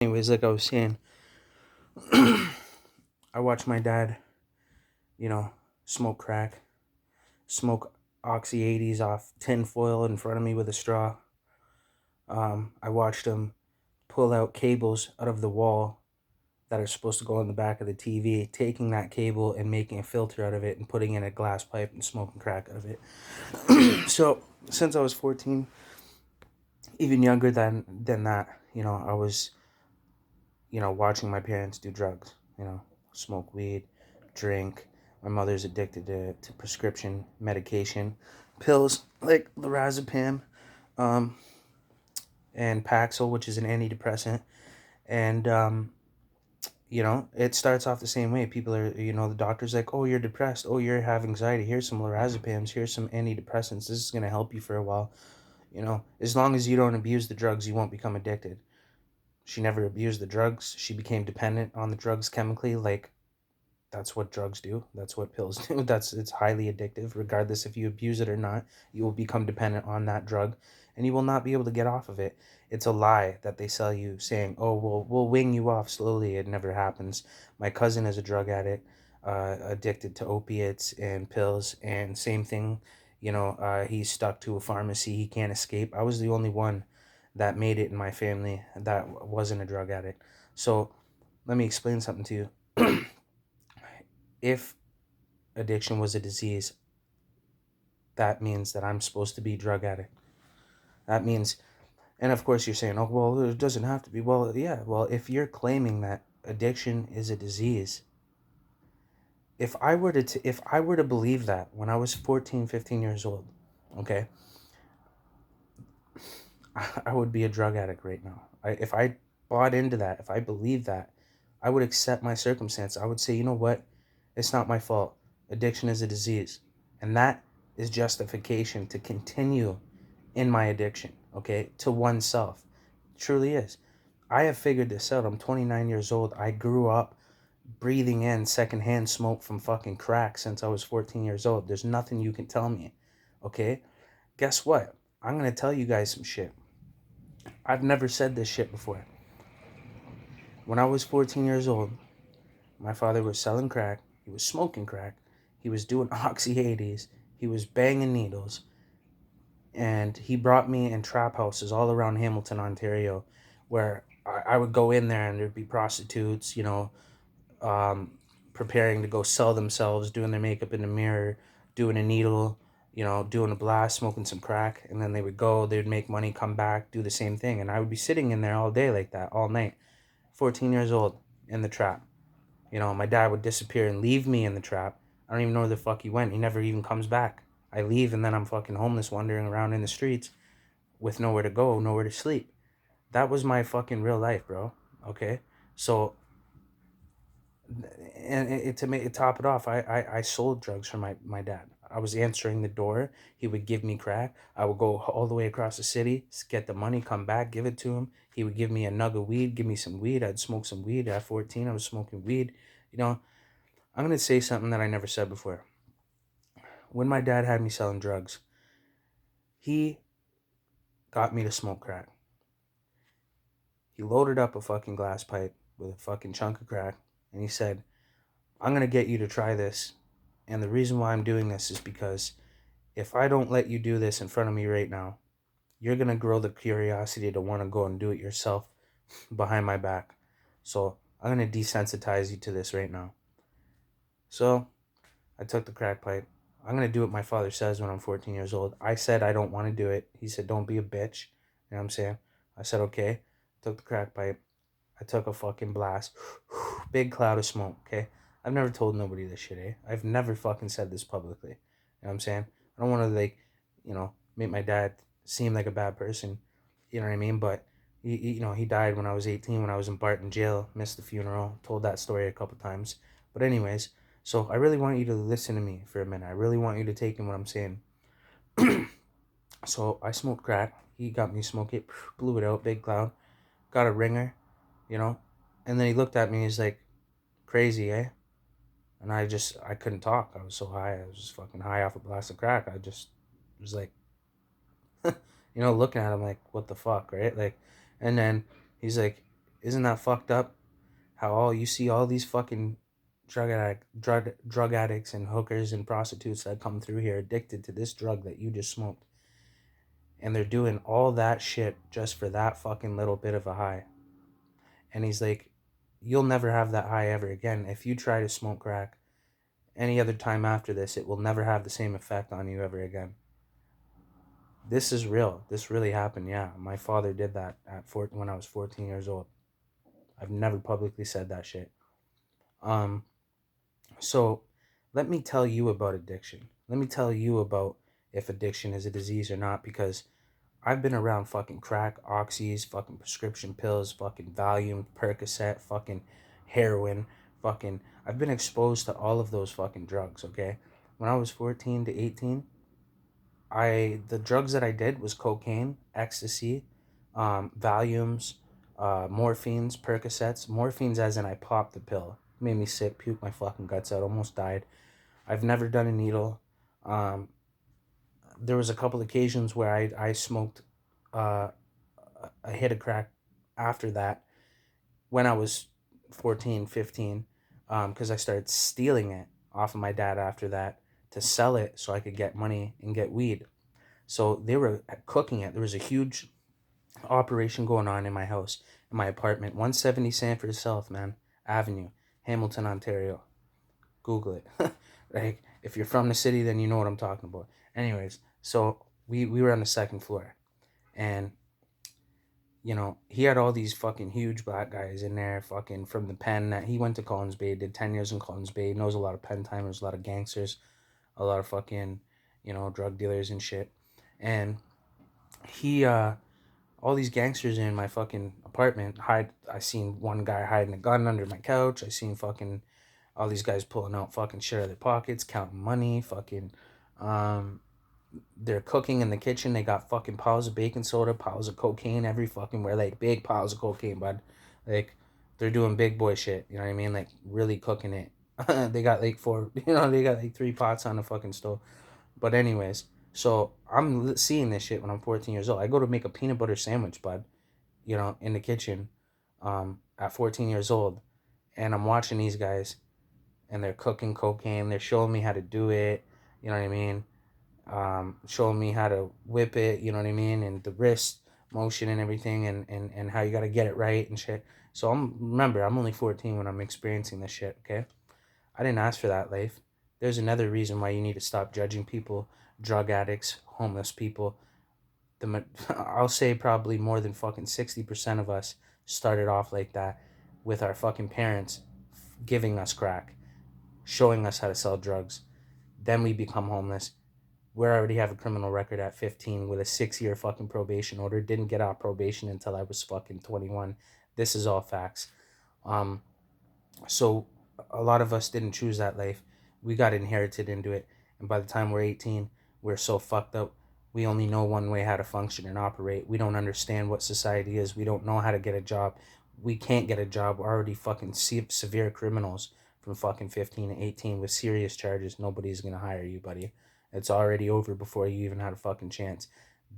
Anyways, like I was saying, I watched my dad, you know, smoke crack, smoke Oxy 80s off tin foil in front of me with a straw. I watched him pull out cables out of the wall that are supposed to go on the back of the TV, taking that cable and making a filter out of it and putting in a glass pipe and smoking crack out of it. So, since I was 14, even younger than that, I was, watching my parents do drugs, smoke weed, drink. My mother's addicted to prescription medication, pills like lorazepam, um, and Paxil, which is an antidepressant. And, it starts off the same way. People are, the doctor's like, oh, you're depressed. Oh, you have anxiety. Here's some lorazepams. Here's some antidepressants. This is going to help you for a while. As long as you don't abuse the drugs, you won't become addicted. She never abused the drugs. She became dependent on the drugs chemically. Like, that's what drugs do. That's what pills do. It's highly addictive. Regardless if you abuse it or not, you will become dependent on that drug and you will not be able to get off of it. It's a lie that they sell you saying, oh, we'll wing you off slowly. It never happens. My cousin is a drug addict, addicted to opiates and pills, and same thing. He's stuck to a pharmacy. He can't escape. I was the only one that made it in my family that wasn't a drug addict. So let me explain something to you. If addiction was a disease, that means that I'm supposed to be a drug addict. That means, and of course you're saying, oh, well, it doesn't have to be. Well, yeah, well, if you're claiming that addiction is a disease, if I were to believe that when I was 14, 15 years old, okay, I would be a drug addict right now. If I bought into that, if I believed that, I would accept my circumstance. I would say, you know what? It's not my fault. Addiction is a disease. And that is justification to continue in my addiction, okay, to oneself. It truly is. I have figured this out. I'm 29 years old. I grew up breathing in secondhand smoke from fucking crack since I was 14 years old. There's nothing you can tell me, okay? Guess what? I'm going to tell you guys some shit. I've never said this shit before. When I was 14 years old, my father was selling crack. He was smoking crack. He was doing Oxy 80s. He was banging needles. And he brought me in trap houses all around Hamilton, Ontario, where I would go in there and there'd be prostitutes, um, preparing to go sell themselves, doing their makeup in the mirror, doing a needle, doing a blast, smoking some crack. And then they'd make money, come back, do the same thing. And I would be sitting in there all day like that, all night. 14 years old, in the trap. My dad would disappear and leave me in the trap. I don't even know where the fuck he went. He never even comes back. I leave and then I'm fucking homeless, wandering around in the streets with nowhere to go, nowhere to sleep. That was my fucking real life, bro. Okay? So, and to top it off, I sold drugs for my dad. I was answering the door. He would give me crack. I would go all the way across the city, get the money, come back, give it to him. He would give me a nug of weed, give me some weed. I'd smoke some weed. At 14, I was smoking weed. I'm going to say something that I never said before. When my dad had me selling drugs, he got me to smoke crack. He loaded up a fucking glass pipe with a fucking chunk of crack, and he said, I'm going to get you to try this. And the reason why I'm doing this is because if I don't let you do this in front of me right now, you're going to grow the curiosity to want to go and do it yourself behind my back. So I'm going to desensitize you to this right now. So I took the crack pipe. I'm going to do what my father says when I'm 14 years old. I said I don't want to do it. He said, don't be a bitch. You know what I'm saying? I said, okay. Took the crack pipe. I took a fucking blast. Big cloud of smoke, okay? I've never told nobody this shit, eh? I've never fucking said this publicly. You know what I'm saying? I don't want to, make my dad seem like a bad person. You know what I mean? But, he died when I was 18, when I was in Barton jail. Missed the funeral. Told that story a couple times. But anyways, so I really want you to listen to me for a minute. I really want you to take in what I'm saying. So I smoked crack. He got me smoke it. Blew it out. Big cloud. Got a ringer, And then he looked at me. He's like, crazy, eh? And I couldn't talk. I was so high. I was just fucking high off a blast of crack. I just was like, looking at him like, what the fuck, right? Like, and then he's like, Isn't that fucked up? How all you see all these fucking drug addicts and hookers and prostitutes that come through here addicted to this drug that you just smoked, and they're doing all that shit just for that fucking little bit of a high. And he's like, you'll never have that high ever again. If you try to smoke crack any other time after this, it will never have the same effect on you ever again. This is real. This really happened. Yeah, my father did that when I was 14 years old. I've never publicly said that shit. Um, so let me tell you about addiction. Let me tell you about if addiction is a disease or not, because I've been around fucking crack, oxys, fucking prescription pills, fucking Valium, Percocet, fucking heroin, fucking. I've been exposed to all of those fucking drugs, okay? When I was 14 to 18, the drugs that I did was cocaine, ecstasy, Valiums, morphines, Percocets. Morphines as in I popped the pill. Made me sick, puked my fucking guts out, almost died. I've never done a needle. Um, there was a couple occasions where I smoked uh, a hit of crack after that when I was 14, 15, because I started stealing it off of my dad after that to sell it so I could get money and get weed. So they were cooking it. There was a huge operation going on in my house, in my apartment, 170 Sanford South, man, Avenue, Hamilton, Ontario. Google it. Like, if you're from the city, then you know what I'm talking about. Anyways, so we were on the second floor, and he had all these fucking huge black guys in there, fucking from the pen. That he went to Collins Bay, did 10 years in Collins Bay, knows a lot of pen timers, a lot of gangsters, a lot of fucking, drug dealers and shit. And he, all these gangsters in my fucking apartment I seen one guy hiding a gun under my couch. I seen fucking all these guys pulling out fucking shit out of their pockets, counting money, fucking, um, they're cooking in the kitchen. They got fucking piles of baking soda, piles of cocaine every fucking where, like big piles of cocaine, bud. Like, they're doing big boy shit. You know what I mean? Like, really cooking it. They got like they got like 3 pots on the fucking stove. But anyways, so I'm seeing this shit when I'm 14 years old. I go to make a peanut butter sandwich, bud. In the kitchen, at 14 years old, and I'm watching these guys, and they're cooking cocaine. They're showing me how to do it. You know what I mean? Showing me how to whip it, you know what I mean, and the wrist motion and everything, and how you got to get it right and shit. So I'm only 14 when I'm experiencing this shit, okay? I didn't ask for that life. There's another reason why you need to stop judging people, drug addicts, homeless people. I'll say probably more than fucking 60% of us started off like that, with our fucking parents giving us crack, showing us how to sell drugs. Then we become homeless. We already have a criminal record at 15 with a 6-year fucking probation order. Didn't get out probation until I was fucking 21. This is all facts. Um, so a lot of us didn't choose that life. We got inherited into it. And by the time we're 18, we're so fucked up. We only know one way how to function and operate. We don't understand what society is. We don't know how to get a job. We can't get a job. We're already fucking severe criminals from fucking 15 to 18 with serious charges. Nobody's going to hire you, buddy. It's already over before you even had a fucking chance.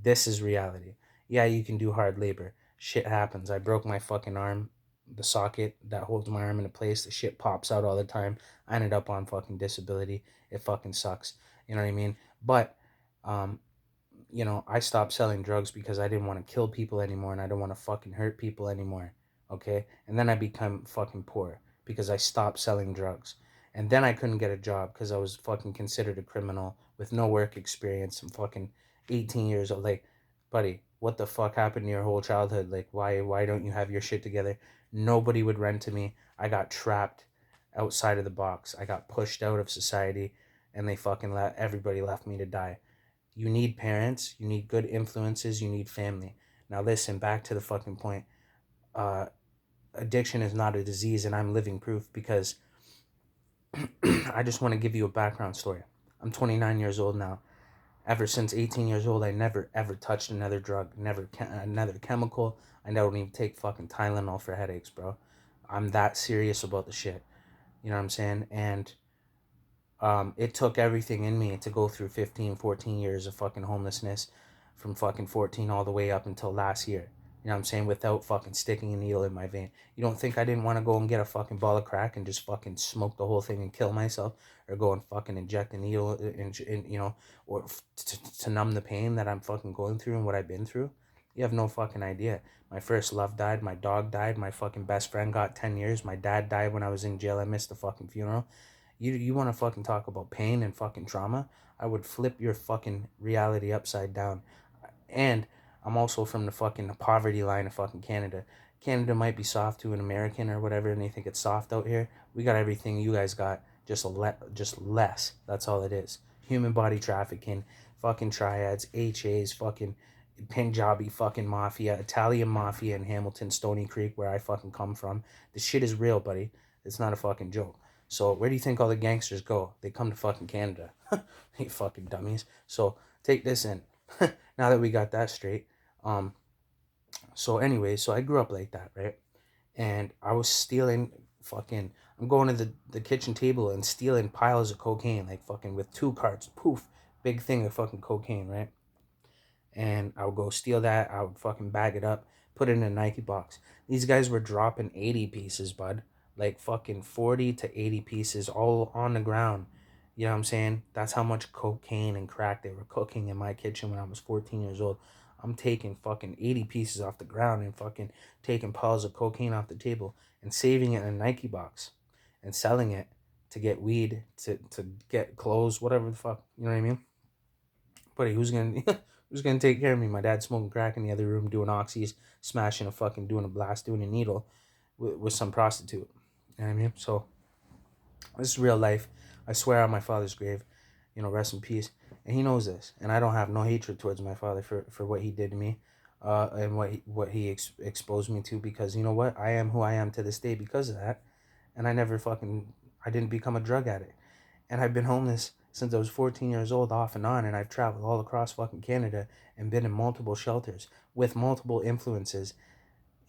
This is reality. Yeah, you can do hard labor. Shit happens. I broke my fucking arm, the socket that holds my arm into place. The shit pops out all the time. I ended up on fucking disability. It fucking sucks. You know what I mean? But, um, I stopped selling drugs because I didn't want to kill people anymore, and I don't want to fucking hurt people anymore. Okay? And then I become fucking poor because I stopped selling drugs. And then I couldn't get a job because I was fucking considered a criminal with no work experience. I'm fucking 18 years old. Like, buddy, what the fuck happened to your whole childhood? Like, why don't you have your shit together? Nobody would rent to me. I got trapped outside of the box. I got pushed out of society, and they fucking everybody left me to die. You need parents, you need good influences, you need family. Now listen, back to the fucking point. Uh, Addiction is not a disease, and I'm living proof because I just want to give you a background story. I'm 29 years old now. Ever since 18 years old, I never ever touched another drug, never another chemical. I don't even take fucking Tylenol for headaches, bro. I'm that serious about the shit. You know what I'm saying? And it took everything in me to go through 15, 14 years of fucking homelessness, from fucking 14 all the way up until last year. You know what I'm saying? Without fucking sticking a needle in my vein. You don't think I didn't want to go and get a fucking ball of crack and just fucking smoke the whole thing and kill myself, or go and fucking inject a needle in you know, or to numb the pain that I'm fucking going through and what I've been through? You have no fucking idea. My first love died. My dog died. My fucking best friend got 10 years. My dad died when I was in jail. I missed the fucking funeral. You want to fucking talk about pain and fucking trauma? I would flip your fucking reality upside down. And I'm also from the fucking poverty line of fucking Canada. Canada might be soft to an American or whatever, and they think it's soft out here. We got everything you guys got, just less. That's all it is. Human body trafficking, fucking triads, HAs, fucking Punjabi fucking mafia, Italian mafia in Hamilton, Stony Creek, where I fucking come from. The shit is real, buddy. It's not a fucking joke. So where do you think all the gangsters go? They come to fucking Canada. You fucking dummies. So take this in. Now that we got that straight. Um, so anyway, so I grew up like that, right? And I was stealing fucking, I'm going to the kitchen table and stealing piles of cocaine, like fucking with 2 carts, poof, big thing of fucking cocaine, right? And I would go steal that. I would fucking bag it up, put it in a Nike box. These guys were dropping 80 pieces, bud. Like fucking 40 to 80 pieces all on the ground. You know what I'm saying? That's how much cocaine and crack they were cooking in my kitchen when I was 14 years old. I'm taking fucking 80 pieces off the ground and fucking taking piles of cocaine off the table and saving it in a Nike box and selling it to get weed, to get clothes, whatever the fuck. You know what I mean? Buddy, who's gonna who's gonna take care of me? My dad smoking crack in the other room, doing oxys, smashing a fucking, doing a blast, doing a needle with some prostitute. You know what I mean? So this is real life. I swear on my father's grave, you know, rest in peace. And he knows this, and I don't have no hatred towards my father for what he did to me, and what he exposed me to. Because you know what, I am who I am to this day because of that, and I didn't become a drug addict. And I've been homeless since I was 14 years old, off and on, and I've traveled all across fucking Canada and been in multiple shelters with multiple influences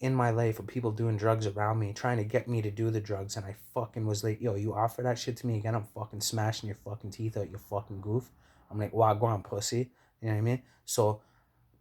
in my life of people doing drugs around me, trying to get me to do the drugs, and I fucking was like, yo, you offer that shit to me again, I'm fucking smashing your fucking teeth out, you fucking goof. I'm like, wagwan pussy. You know what I mean? So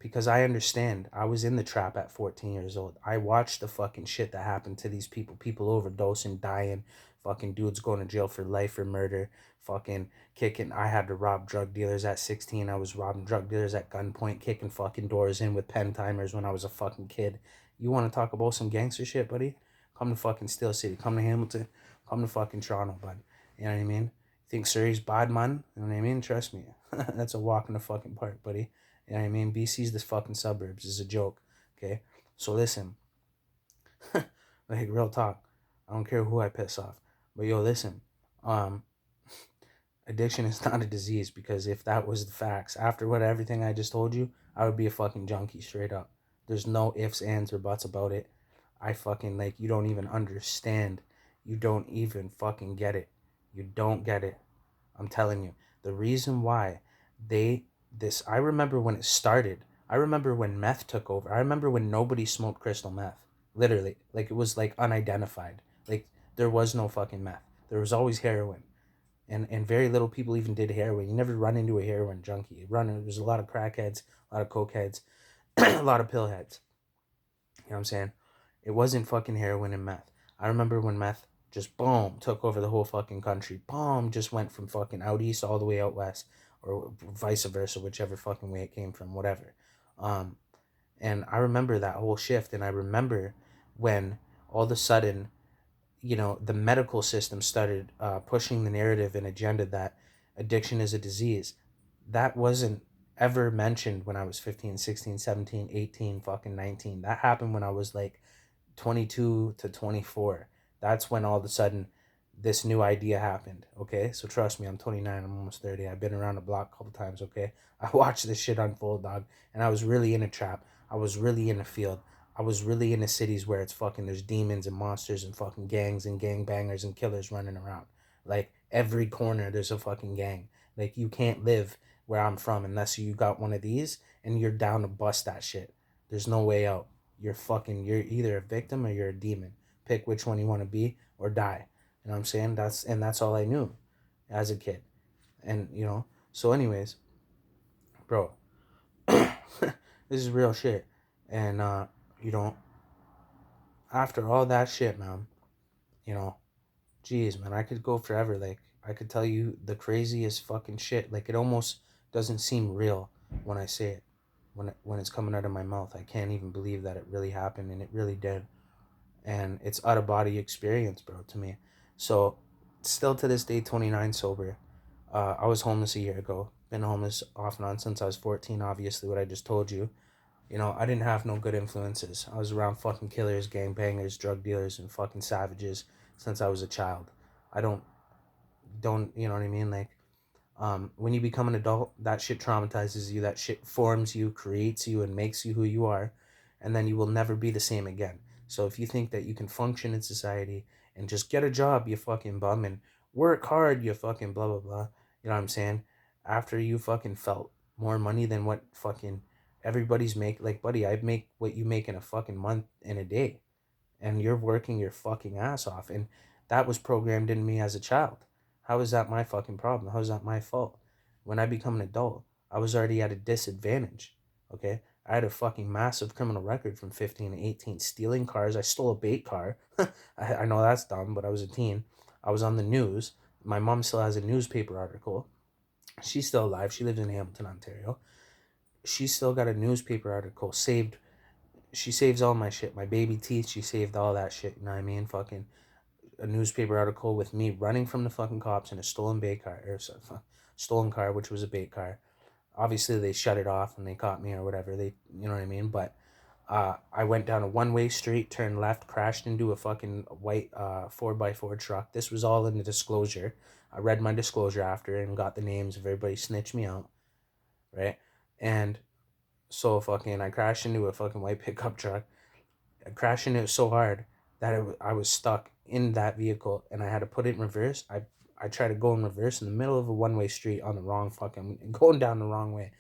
because I understand. I was in the trap at 14 years old. I watched the fucking shit that happened to these people. People overdosing, dying, fucking dudes going to jail for life or murder, fucking kicking. I had to rob drug dealers at 16. I was robbing drug dealers at gunpoint, kicking fucking doors in with pen timers when I was a fucking kid. You want to talk about some gangster shit, buddy? Come to fucking Steel City. Come to Hamilton. Come to fucking Toronto, bud. You know what I mean? You think Surrey's bad, man? You know what I mean? Trust me. That's a walk in the fucking park, buddy. You know what I mean? BC's the fucking suburbs. Is a joke. Okay? So listen. Like, real talk. I don't care who I piss off. But yo, listen. Um, Addiction is not a disease, because if that was the facts, after what everything I just told you, I would be a fucking junkie straight up. There's no ifs, ands, or buts about it. I fucking, like, you don't even understand. You don't even fucking get it. You don't get it. I'm telling you. The reason why I remember when it started. I remember when meth took over. I remember when nobody smoked crystal meth. Literally. Like, it was like unidentified. Like, there was no fucking meth. There was always heroin. And very little people even did heroin. You never run into a heroin junkie. There's a lot of crackheads, a lot of cokeheads, a lot of pill heads. You know what I'm saying? It wasn't fucking heroin and meth. I remember when meth just boom took over the whole fucking country. Boom, just went from fucking out east all the way out west, or vice versa, whichever fucking way it came from, whatever. Um, and I remember that whole shift, and I remember when all of a sudden, you know, the medical system started pushing the narrative and agenda that addiction is a disease. That wasn't ever mentioned when I was 15, 16, 17, 18, fucking 19. That happened when I was like 22 to 24. That's when all of a sudden this new idea happened. Okay, so trust me, I'm 29, I'm almost 30. I've been around the block a couple times. Okay, I watched this shit unfold, dog, and I was really in a trap. I was really in a field. I was really in the cities where it's fucking, there's demons and monsters and fucking gangs and gangbangers and killers running around. Like, every corner there's a fucking gang. Like, you can't live where I'm from unless you got one of these and you're down to bust that shit. There's no way out. You're either a victim or you're a demon. Pick which one you want to be or die. You know what I'm saying? That's all I knew as a kid. And you know, so anyways, bro, this is real shit. And You know, after all that shit, man, you know, jeez, man, I could go forever. Like, I could tell you the craziest fucking shit. Like, it almost doesn't seem real when I say it. When it's coming out of my mouth, I can't even believe that it really happened, and it really did. And it's out of body experience, bro, to me. So, still to this day, 29 sober. I was homeless a year ago. Been homeless off and on since I was 14, obviously, what I just told you. You know, I didn't have no good influences. I was around fucking killers, gangbangers, drug dealers, and fucking savages since I was a child. I don't, you know what I mean? Like, when you become an adult, that shit traumatizes you. That shit forms you, creates you, and makes you who you are. And then you will never be the same again. So if you think that you can function in society and just get a job, you fucking bum, and work hard, you fucking blah, blah, blah. You know what I'm saying? After you fucking felt more money than what fucking everybody's make, like, buddy, I'd make what you make in a fucking month in a day, and you're working your fucking ass off. And that was programmed in me as a child. How is that my fucking problem? How is that my fault? When I become an adult, I was already at a disadvantage. Okay? I had a fucking massive criminal record from 15 to 18, stealing cars. I stole a bait car. I know that's dumb, but I was a teen. I was on the news. My mom still has a newspaper article. She's still alive. She lives in Hamilton, Ontario. She's still got a newspaper article saved. She saves all my shit. My baby teeth, she saved all that shit. You know what I mean? Fucking a newspaper article with me running from the fucking cops in a stolen bait car, or stolen car, which was a bait car. Obviously, they shut it off and they caught me or whatever. They, you know what I mean? But I went down a one-way street, turned left, crashed into a fucking white 4x4 truck. This was all in the disclosure. I read my disclosure after and got the names of everybody snitched me out, right? And so fucking I crashed into a fucking white pickup truck. I crashed into it so hard that I was stuck in that vehicle and I had to put it in reverse. I tried to go in reverse in the middle of a one-way street on the wrong fucking, going down the wrong way.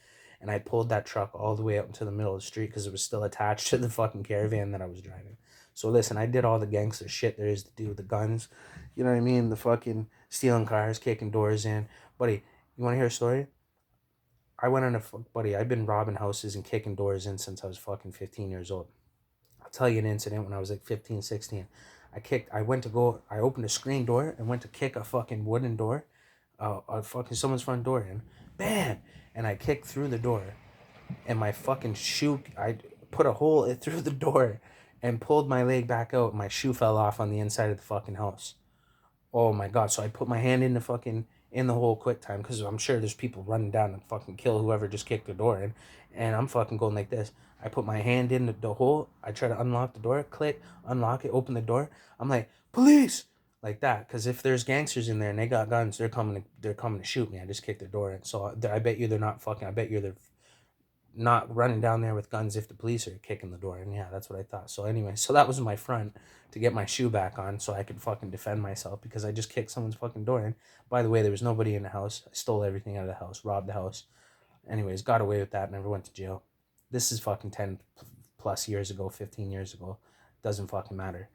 And I pulled that truck all the way up into the middle of the street because it was still attached to the fucking caravan that I was driving. So listen, I did all the gangster shit there is to do with the guns. You know what I mean? The fucking stealing cars, kicking doors in. Buddy, you want to hear a story? I went on a, buddy, I've been robbing houses and kicking doors in since I was fucking 15 years old. I'll tell you an incident when I was like 15, 16. I opened a screen door and went to kick a fucking wooden door, fucking someone's front door in. Bam! And I kicked through the door and my fucking shoe, I put a hole through the door and pulled my leg back out. My shoe fell off on the inside of the fucking house. Oh my god! So I put my hand in the fucking in the hole quick time because I'm sure there's people running down and fucking kill whoever just kicked the door in, and I'm fucking going like this. I put my hand in the hole. I try to unlock the door. Click, unlock it, open the door. I'm like, police, like that. Because if there's gangsters in there and they got guns, they're coming to shoot me. I just kicked the door in. So I bet you they're not fucking. I bet you they're not running down there with guns if the police are kicking the door. And yeah, that's what I thought. So anyway, so that was my front to get my shoe back on so I could fucking defend myself because I just kicked someone's fucking door in. By the way, there was nobody in the house. I stole everything out of the house, robbed the house. Anyways, got away with that, never went to jail. This is fucking 10 plus years ago, 15 years ago. Doesn't fucking matter.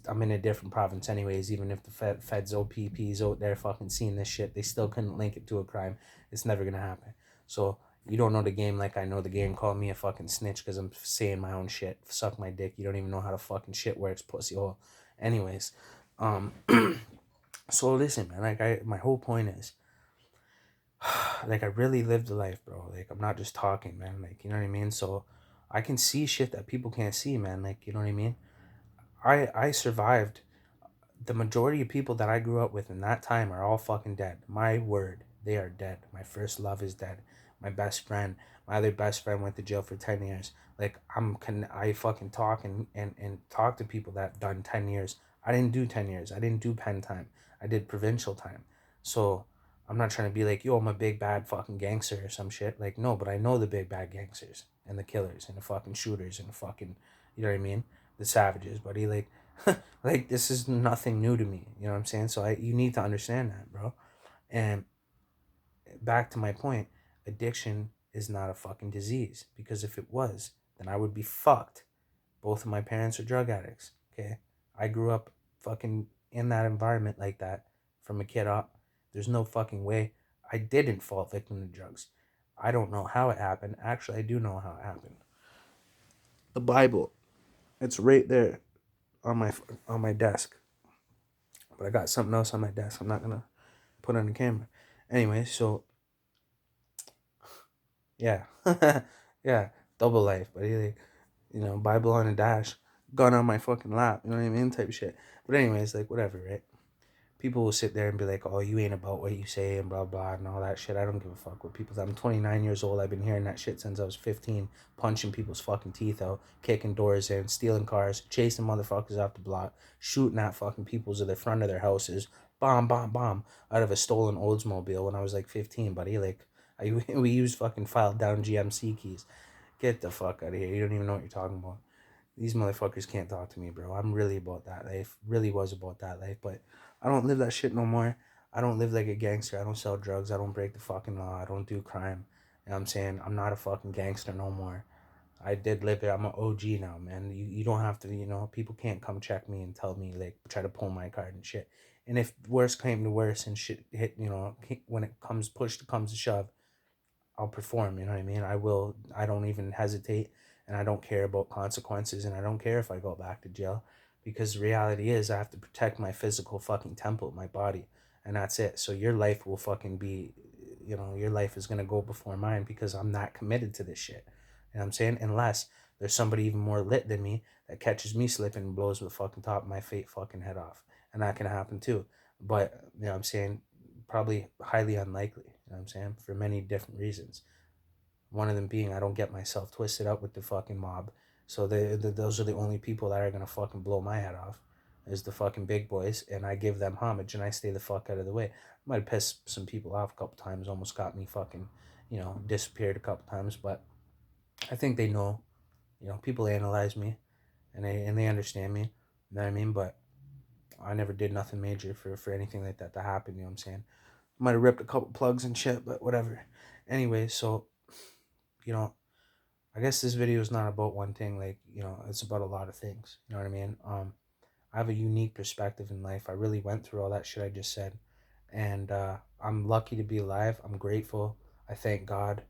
I'm in a different province anyways. Even if the feds OPPs out there fucking seeing this shit, they still couldn't link it to a crime. It's never gonna happen. So you don't know the game like I know the game. Call me a fucking snitch because I'm saying my own shit. Suck my dick. You don't even know how the fucking shit works, pussy hole. Anyways, um, so listen, man. My whole point is, like, I really lived a life, bro. Like, I'm not just talking, man. Like, you know what I mean? So, I can see shit that people can't see, man. Like, you know what I mean? I survived. The majority of people that I grew up with in that time are all fucking dead. My word, they are dead. My first love is dead. My best friend, my other best friend went to jail for 10 years. Like, I fucking talk and talk to people that done 10 years. I didn't do 10 years. I didn't do pen time. I did provincial time. So, I'm not trying to be like, yo, I'm a big bad fucking gangster or some shit. Like, no, but I know the big bad gangsters and the killers and the fucking shooters and the fucking, you know what I mean? The savages, buddy. Like, like, this is nothing new to me. You know what I'm saying? So you need to understand that, bro. And back to my point, addiction is not a fucking disease, because if it was, then I would be fucked. Both of my parents are drug addicts. Okay, I grew up fucking in that environment like that from a kid up. There's no fucking way I didn't fall victim to drugs. I don't know how it happened. Actually, I do know how it happened. The Bible. It's right there on my desk. But I got something else on my desk. I'm not gonna put on the camera. Anyway, so yeah, yeah, double life, but like, Bible on a dash, gun on my fucking lap. You know what I mean? Type of shit. But anyways, like whatever, right? People will sit there and be like, "Oh, you ain't about what you say," and blah blah and all that shit. I don't give a fuck what people. I'm 29 years old. I've been hearing that shit since I was 15, punching people's fucking teeth out, kicking doors in, stealing cars, chasing motherfuckers off the block, shooting at fucking people's at the front of their houses, bomb bomb bomb, out of a stolen Oldsmobile when I was like 15, buddy. Like, we used fucking filed down GMC keys. Get the fuck out of here. You don't even know what you're talking about. These motherfuckers can't talk to me, bro. I'm really about that life. Really was about that life, but I don't live that shit no more. I don't live like a gangster. I don't sell drugs. I don't break the fucking law. I don't do crime. You know what I'm saying? I'm not a fucking gangster no more. I did live it. I'm an OG now, man. You don't have to, people can't come check me and tell me, like, try to pull my card and shit. And if worse came to worse and shit hit, when it comes, push comes to shove, I'll perform, you know what I mean? I will. I don't even hesitate, and I don't care about consequences, and I don't care if I go back to jail, because the reality is I have to protect my physical fucking temple, my body, and that's it. So your life will fucking be, your life is gonna go before mine, because I'm not committed to this shit. You know what I'm saying? Unless there's somebody even more lit than me that catches me slipping and blows the fucking top of my fake fucking head off, and that can happen too. But you know what I'm saying? Probably highly unlikely. You know what I'm saying? For many different reasons. One of them being I don't get myself twisted up with the fucking mob. So those are the only people that are gonna fucking blow my head off, is the fucking big boys, and I give them homage and I stay the fuck out of the way. Might have pissed some people off a couple times, almost got me fucking, disappeared a couple times, but I think they know, people analyze me, and they understand me. You know what I mean? But I never did nothing major for anything like that to happen. You know what I'm saying? Might have ripped a couple plugs and shit, but whatever. Anyway, so you know, I guess this video is not about one thing. Like, it's about a lot of things. You know what I mean? I have a unique perspective in life. I really went through all that shit I just said, and I'm lucky to be alive. I'm grateful. I thank God.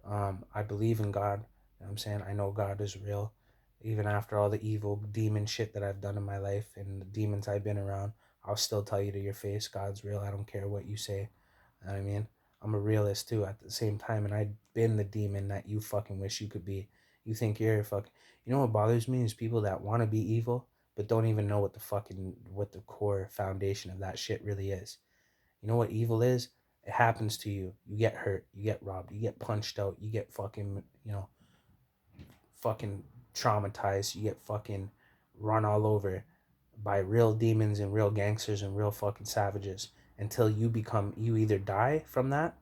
I believe in God. You know what I'm saying? I know God is real. Even after all the evil demon shit that I've done in my life and the demons I've been around, I'll still tell you to your face, God's real. I don't care what you say. You know what I mean? I'm a realist too at the same time, and I've been the demon that you fucking wish you could be. You think you're a fucking. You know what bothers me is people that want to be evil but don't even know what the core foundation of that shit really is. You know what evil is? It happens to you. You get hurt. You get robbed. You get punched out. You get fucking fucking traumatized. You get fucking run all over by real demons and real gangsters and real fucking savages until you either die from that,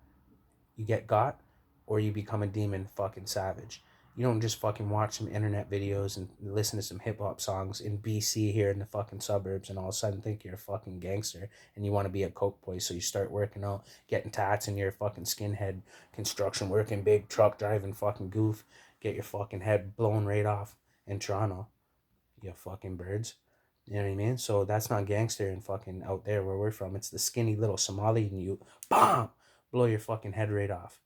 you get got, or you become a demon fucking savage. You don't just fucking watch some internet videos and listen to some hip hop songs in BC here in the fucking suburbs and all of a sudden think you're a fucking gangster and you want to be a coke boy. So you start working out, getting tats, and you're a fucking skinhead, construction working, big truck driving fucking goof. Get your fucking head blown right off in Toronto, you fucking birds. You know what I mean? So that's not gangster and fucking out there where we're from. It's the skinny little Somali and you, BAM! Blow your fucking head right off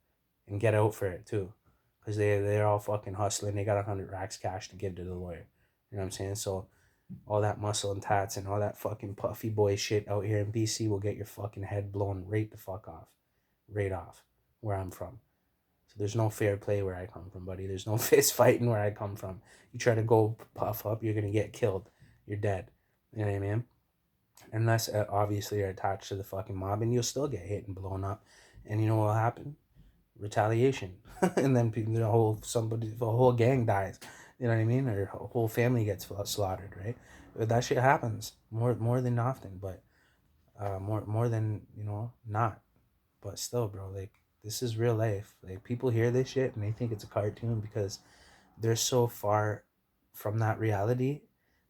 and get out for it too. Because they're all fucking hustling. They got 100 racks cash to give to the lawyer. You know what I'm saying? So all that muscle and tats and all that fucking puffy boy shit out here in BC will get your fucking head blown right the fuck off. Right off where I'm from. So there's no fair play where I come from, buddy. There's no fist fighting where I come from. You try to go puff up, you're gonna get killed. You're dead. You know what I mean? Unless obviously you're attached to the fucking mob, and you'll still get hit and blown up. And you know what'll happen? Retaliation, and then the whole gang dies. You know what I mean? Or a whole family gets slaughtered, right? But that shit happens more than often, but more than not. But still, bro, like this is real life. Like people hear this shit and they think it's a cartoon because they're so far from that reality.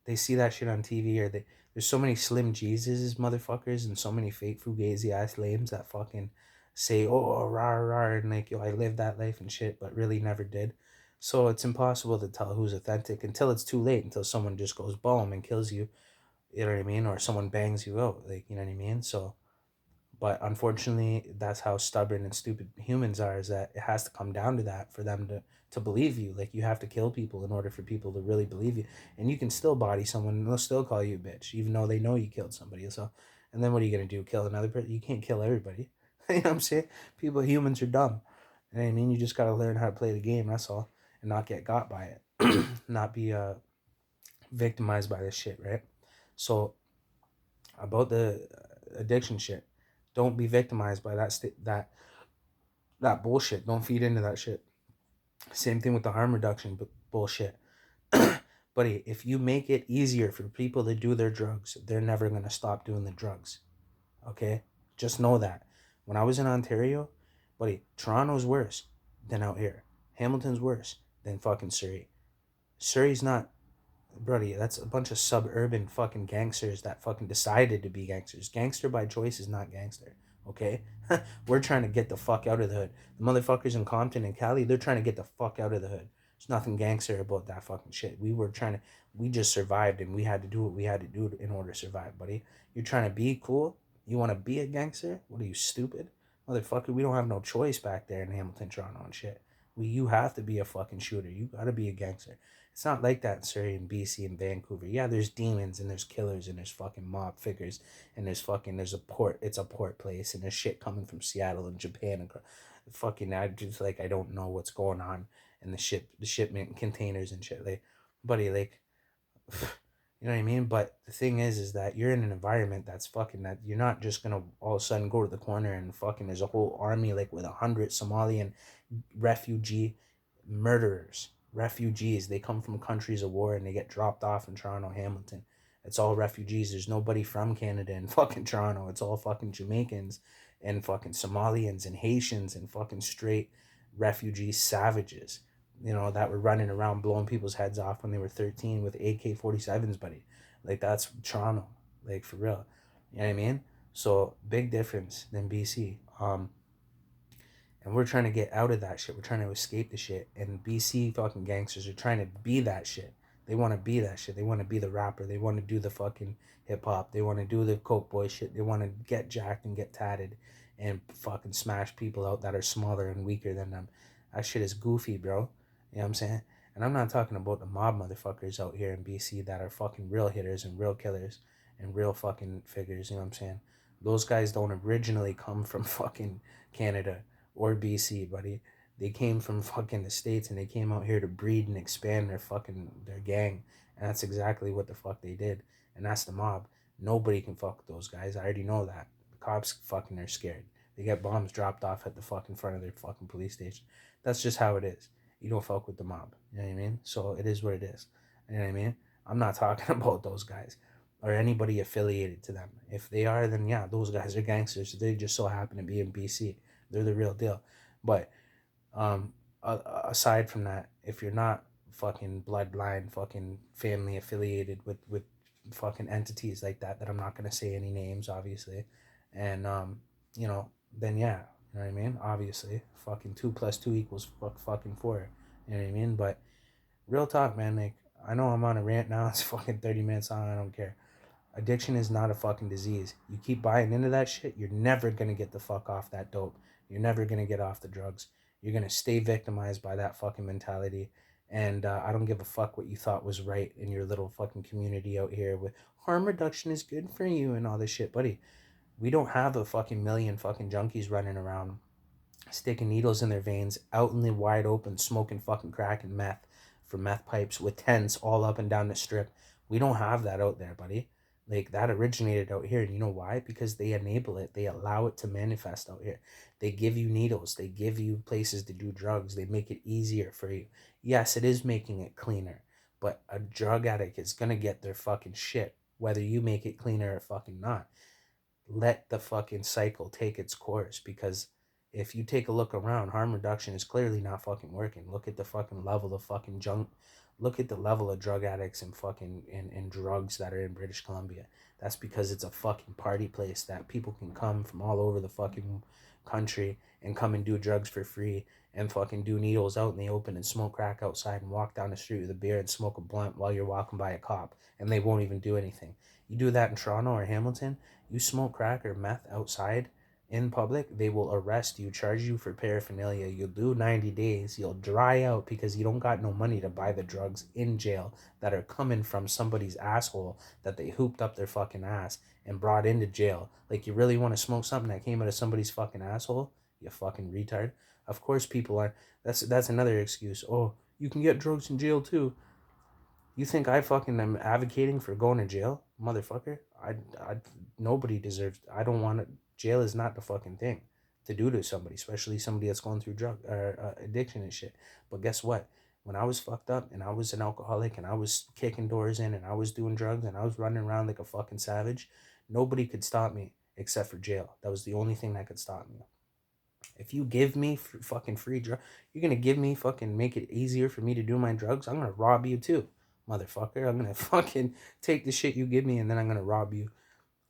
They see that shit on TV, or there's so many Slim Jesus motherfuckers and so many fake fugazi ass lames that fucking say, oh, rah, rah, and like, yo, I lived that life and shit, but really never did. So it's impossible to tell who's authentic until it's too late, until someone just goes boom and kills you, you know what I mean? Or someone bangs you out, like, you know what I mean? So, But unfortunately, that's how stubborn and stupid humans are, is that it has to come down to that for them to believe you. Like, you have to kill people in order for people to really believe you. And you can still body someone and they'll still call you a bitch, even though they know you killed somebody. So, and then what are you going to do? Kill another person? You can't kill everybody. You know what I'm saying? Humans are dumb. You know what I mean? You just got to learn how to play the game. That's all. And not get got by it. Not be victimized by this shit, right? So, about the addiction shit, don't be victimized by that bullshit. Don't feed into that shit. Same thing with the harm reduction bullshit. Buddy, if you make it easier for people to do their drugs, they're never going to stop doing the drugs. Okay? Just know that. When I was in Ontario, buddy, Toronto's worse than out here. Hamilton's worse than fucking Surrey. Surrey's not, buddy, that's a bunch of suburban fucking gangsters that fucking decided to be gangsters. Gangster by choice is not gangster. Okay? We're trying to get the fuck out of the hood. The motherfuckers in Compton and Cali, they're trying to get the fuck out of the hood. There's nothing gangster about that fucking shit. We just survived and we had to do what we had to do in order to survive, buddy. You're trying to be cool? You want to be a gangster? What are you, stupid? Motherfucker, we don't have no choice back there in Hamilton, Toronto and shit. You have to be a fucking shooter. You gotta be a gangster. It's not like that in Surrey and BC and Vancouver. Yeah, there's demons and there's killers and there's fucking mob figures and there's a port. It's a port place and there's shit coming from Seattle and Japan and fucking. I don't know what's going on in the shipment containers and shit. Like, buddy, like, you know what I mean? But the thing is that you're in an environment that's fucking, that you're not just gonna all of a sudden go to the corner and fucking there's a whole army like with 100 Somalian refugee murderers. Refugees, they come from countries of war and they get dropped off in Toronto, Hamilton. It's all refugees. There's nobody from Canada in fucking Toronto. It's all fucking Jamaicans and fucking Somalians and Haitians and fucking straight refugee savages, that were running around blowing people's heads off when they were 13 with AK-47s, buddy. Like, that's Toronto, like, for real. You know what I mean? So, big difference than BC. And we're trying to get out of that shit. We're trying to escape the shit. And BC fucking gangsters are trying to be that shit. They want to be that shit. They want to be the rapper. They want to do the fucking hip hop. They want to do the coke boy shit. They want to get jacked and get tatted and fucking smash people out that are smaller and weaker than them. That shit is goofy, bro. You know what I'm saying? And I'm not talking about the mob motherfuckers out here in BC that are fucking real hitters and real killers and real fucking figures. You know what I'm saying? Those guys don't originally come from fucking Canada or BC, buddy. They came from fucking the States and they came out here to breed and expand their gang. And that's exactly what the fuck they did. And that's the mob. Nobody can fuck with those guys. I already know that. The cops fucking are scared. They get bombs dropped off at the fucking front of their fucking police station. That's just how it is. You don't fuck with the mob. You know what I mean? So it is what it is. You know what I mean? I'm not talking about those guys or anybody affiliated to them. If they are, then yeah, those guys are gangsters. They just so happen to be in BC. They're the real deal. But aside from that, if you're not fucking bloodline, fucking family affiliated with fucking entities like that I'm not gonna say any names, obviously, and then yeah, you know what I mean. Obviously, fucking 2 + 2 = fucking 4. You know what I mean? But real talk, man. Like, I know I'm on a rant now. It's fucking 30 minutes on. I don't care. Addiction is not a fucking disease. You keep buying into that shit, you're never gonna get the fuck off that dope. You're never gonna get off the drugs. You're gonna stay victimized by that fucking mentality. And I don't give a fuck what you thought was right in your little fucking community out here with harm reduction is good for you and all this shit, buddy. We don't have a fucking million fucking junkies running around sticking needles in their veins out in the wide open, smoking fucking crack and meth from meth pipes with tents all up and down the strip. We don't have that out there, buddy. Like, that originated out here. And you know why? Because they enable it. They allow it to manifest out here. They give you needles. They give you places to do drugs. They make it easier for you. Yes, it is making it cleaner. But a drug addict is going to get their fucking shit, whether you make it cleaner or fucking not. Let the fucking cycle take its course, because if you take a look around, harm reduction is clearly not fucking working. Look at the fucking level of fucking junk. Look at the level of drug addicts and fucking and drugs that are in British Columbia. That's because it's a fucking party place that people can come from all over the fucking country and come and do drugs for free and fucking do needles out in the open and smoke crack outside and walk down the street with a beer and smoke a blunt while you're walking by a cop, and they won't even do anything. You do that in Toronto or Hamilton, you smoke crack or meth outside, in public, they will arrest you, charge you for paraphernalia. You'll do 90 days. You'll dry out because you don't got no money to buy the drugs in jail that are coming from somebody's asshole that they hooped up their fucking ass and brought into jail. Like, you really want to smoke something that came out of somebody's fucking asshole? You fucking retard. Of course people are. That's another excuse. Oh, you can get drugs in jail too. You think I fucking am advocating for going to jail, motherfucker? I nobody deserves. I don't want to. Jail is not the fucking thing to do to somebody, especially somebody that's going through drug or addiction and shit. But guess what? When I was fucked up and I was an alcoholic and I was kicking doors in and I was doing drugs and I was running around like a fucking savage, nobody could stop me except for jail. That was the only thing that could stop me. If you give me fucking free drug, you're gonna give me fucking make it easier for me to do my drugs. I'm gonna rob you too, motherfucker. I'm gonna fucking take the shit you give me and then I'm gonna rob you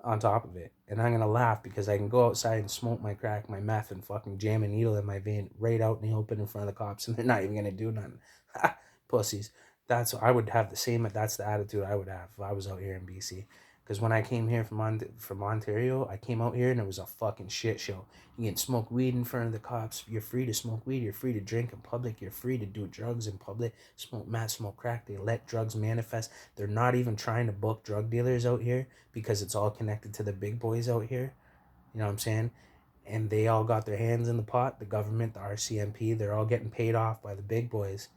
on top of it. And I'm gonna laugh because I can go outside and smoke my crack, my meth, and fucking jam a needle in my vein right out in the open in front of the cops, and they're not even gonna do nothing. Ha, pussies. I would have the same. That's the attitude I would have if I was out here in BC. Because when I came here from Ontario, I came out here and it was a fucking shit show. You can smoke weed in front of the cops. You're free to smoke weed. You're free to drink in public. You're free to do drugs in public. Smoke meth, smoke crack. They let drugs manifest. They're not even trying to book drug dealers out here because it's all connected to the big boys out here. You know what I'm saying? And they all got their hands in the pot. The government, the RCMP, they're all getting paid off by the big boys.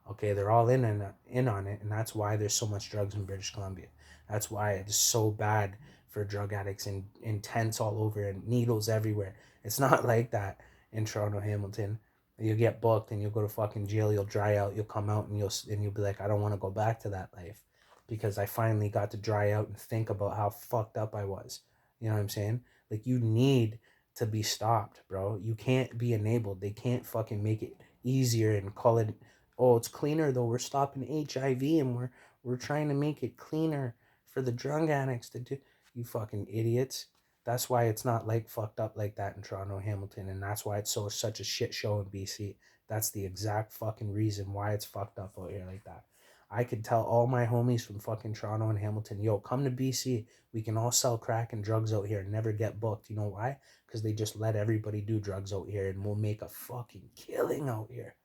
Okay, they're all in on it, and that's why there's so much drugs in British Columbia. That's why it's so bad for drug addicts and tents all over and needles everywhere. It's not like that in Toronto, Hamilton. You'll get booked and you'll go to fucking jail. You'll dry out. You'll come out and you'll be like, I don't want to go back to that life because I finally got to dry out and think about how fucked up I was. You know what I'm saying? Like, you need to be stopped, bro. You can't be enabled. They can't fucking make it easier and call it, oh, it's cleaner though. We're stopping HIV and we're trying to make it cleaner for the drug addicts to do. You fucking idiots. That's why it's not like fucked up like that in Toronto, Hamilton, and that's why it's such a shit show in BC. That's the exact fucking reason why it's fucked up out here like that. I could tell all my homies from fucking Toronto and Hamilton, yo, come to BC. We can all sell crack and drugs out here and never get booked. You know why? Because they just let everybody do drugs out here and we'll make a fucking killing out here.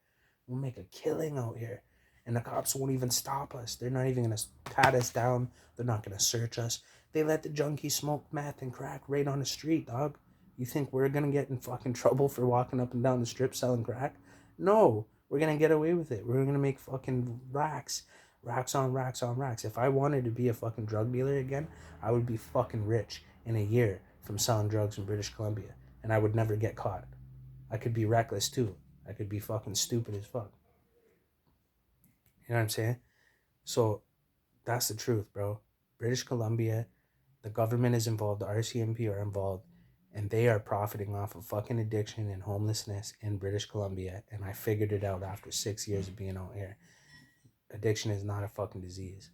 We'll make a killing out here. And the cops won't even stop us. They're not even going to pat us down. They're not going to search us. They let the junkies smoke meth and crack right on the street, dog. You think we're going to get in fucking trouble for walking up and down the strip selling crack? No. We're going to get away with it. We're going to make fucking racks. Racks on racks on racks. If I wanted to be a fucking drug dealer again, I would be fucking rich in a year from selling drugs in British Columbia. And I would never get caught. I could be reckless too. I could be fucking stupid as fuck. You know what I'm saying? So that's the truth, bro. British Columbia, the government is involved, the RCMP are involved, and they are profiting off of fucking addiction and homelessness in British Columbia. And I figured it out after 6 years of being out here. Addiction is not a fucking disease.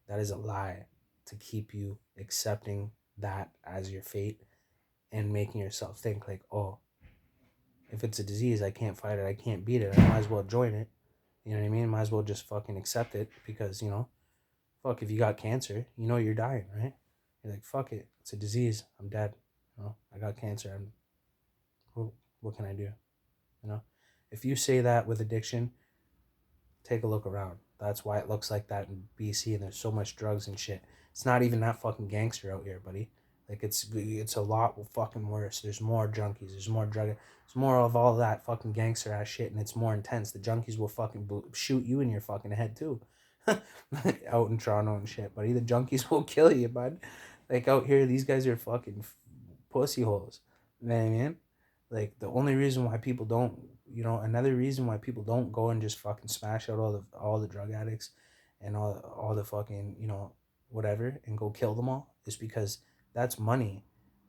That is a lie to keep you accepting that as your fate and making yourself think like, oh, if it's a disease, I can't fight it, I can't beat it, I might as well join it. You know what I mean? Might as well just fucking accept it because, fuck, if you got cancer, you're dying, right? You're like, fuck it, it's a disease, I'm dead. I got cancer, what can I do? You know? If you say that with addiction, take a look around. That's why it looks like that in BC and there's so much drugs and shit. It's not even that fucking gangster out here, buddy. Like, it's a lot fucking worse. There's more junkies. There's more drug. There's more of all that fucking gangster ass shit, and it's more intense. The junkies will fucking shoot you in your fucking head too, out in Toronto and shit, buddy. The junkies will kill you, bud. Like, out here, these guys are fucking pussy holes. You know what I mean? Like, the only reason why people don't, another reason why people don't go and just fucking smash out all the drug addicts and all the fucking, whatever, and go kill them all is because that's money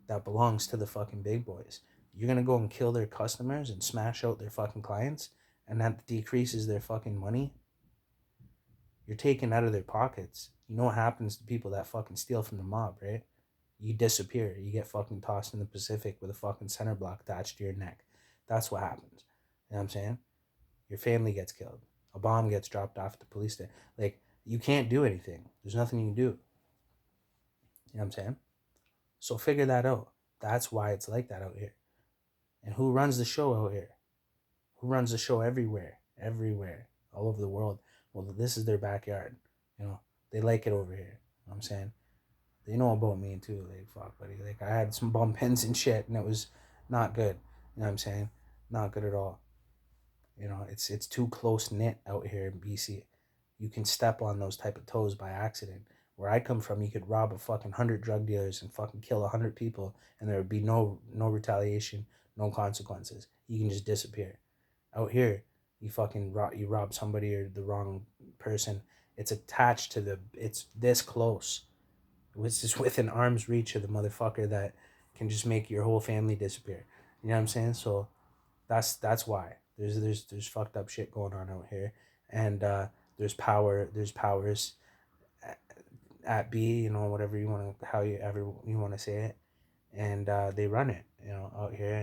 that belongs to the fucking big boys. You're gonna go and kill their customers and smash out their fucking clients, and that decreases their fucking money. You're taking out of their pockets. You know what happens to people that fucking steal from the mob, right? You disappear. You get fucking tossed in the Pacific with a fucking center block attached to your neck. That's what happens. You know what I'm saying? Your family gets killed. A bomb gets dropped off at the police station. Like, you can't do anything. There's nothing you can do. You know what I'm saying? So figure that out. That's why it's like that out here. And who runs the show out here? Who runs the show everywhere? Everywhere. All over the world. Well, this is their backyard. You know, they like it over here. You know what I'm saying? They know about me too. Like, fuck, buddy. Like, I had some bum pins and shit, and it was not good. You know what I'm saying? Not good at all. You know, it's too close knit out here in BC. You can step on those type of toes by accident. Where I come from, you could rob a fucking 100 drug dealers and fucking kill 100 people, and there would be no retaliation, no consequences. You can just disappear. Out here, you rob somebody or the wrong person. It's attached to it's this close. It's just within arm's reach of the motherfucker that can just make your whole family disappear. You know what I'm saying? So that's why there's fucked up shit going on out here, and there's powers at B, you know, whatever you want to, how you ever you want to say it, and they run it, you know, out here,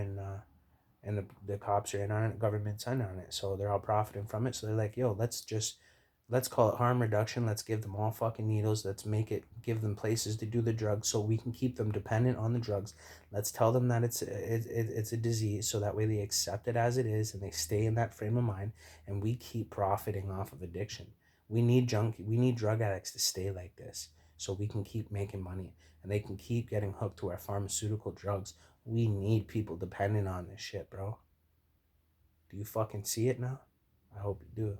and the cops are in on it, government's in on it, so they're all profiting from it. So they're like, yo, let's call it harm reduction. Let's give them all fucking needles. Let's give them places to do the drugs so we can keep them dependent on the drugs. Let's tell them that it's a disease so that way they accept it as it is and they stay in that frame of mind, and we keep profiting off of addiction. We need drug addicts to stay like this so we can keep making money and they can keep getting hooked to our pharmaceutical drugs. We need people dependent on this shit, bro. Do you fucking see it now? I hope you do.